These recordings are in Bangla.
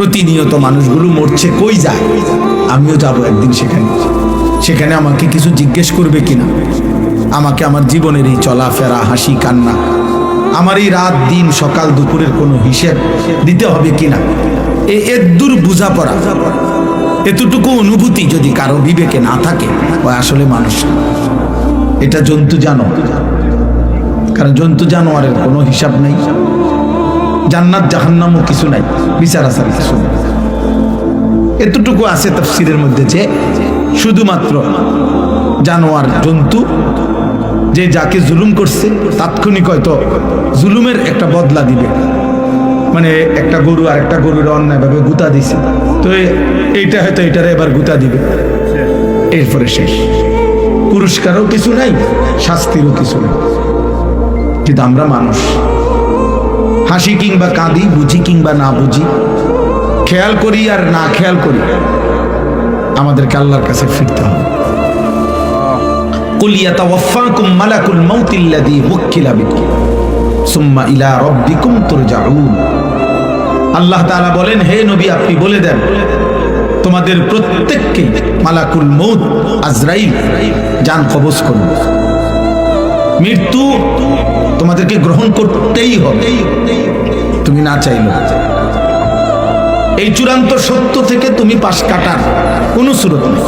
প্রতিনিয়ত মানুষগুলো মরছে, কই যায়? আমিও যাব একদিন সেখানে। সেখানে আমাকে কিছু জিজ্ঞেস করবে কিনা, আমাকে আমার জীবনের এই চলাফেরা, হাসি কান্না, আমার এই রাত দিন সকাল দুপুরের কোনো হিসেব দিতে হবে কিনা, এদূর বোঝাপড়া, এতটুকু অনুভূতি যদি কারো বিবেকে না থাকে, ও আসলে মানুষ। এটা জন্তু জানোয়ার, কারণ জন্তু জানোয়ারের কোনো হিসাব নেই, জান্নাত জাহান্নামও কিছু নাই, বিচার আচার কিছু নেই। এতটুকু আছে তাফসীরের মধ্যে যে শুধুমাত্র জানোয়ার জন্তু যে যাকে জুলুম করছে তাৎক্ষণিক হয়তো জুলুমের একটা বদলা দিবে, মানে একটা গরু আর একটা গরুর অন্যায়ভাবে গুতা দিছে, তো এইটা হয়তো এটারে এবার গুতা দিবে, এরপরে শেষ। পুরস্কারও কিছু নাই, শাস্তিরও কিছু নেই। কিন্তু আমরা মানুষ, হাসি কিংবা কাঁদি, বুঝি কিংবা না বুঝি, খেয়াল করি আর না খেয়াল করি, আমাদেরকে আল্লাহর কাছে ফিরতে হবে। কুল ইয়াতাওয়াফাকুম মালাকুল মাউতিল্লাযী ওয়াক্কিলা বিকুম সুম্মা ইলা রাব্বিকুম তুরজাউন। আল্লাহ তাআলা বলেন, হে নবী আপনি বলে দেন, তোমাদের প্রত্যেককে মালাকুল মউত আজরাইল জান কবজ করবে, মৃত্যু তোমাদেরকে গ্রহণ করতেই হবে, তুমি না চাইলে। এই চূড়ান্ত সত্য থেকে তুমি পাশ কাটার কোনো সুরত নেই।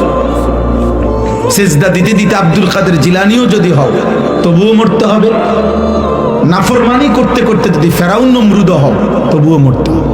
সেজদা দিতে দিতে আব্দুল কাদের জিলানিও যদি হও, তবুও মরতে হবে। নাফরমানি করতে করতে যদি ফেরাউন নমরুদ হও, তবুও মরতে হবে।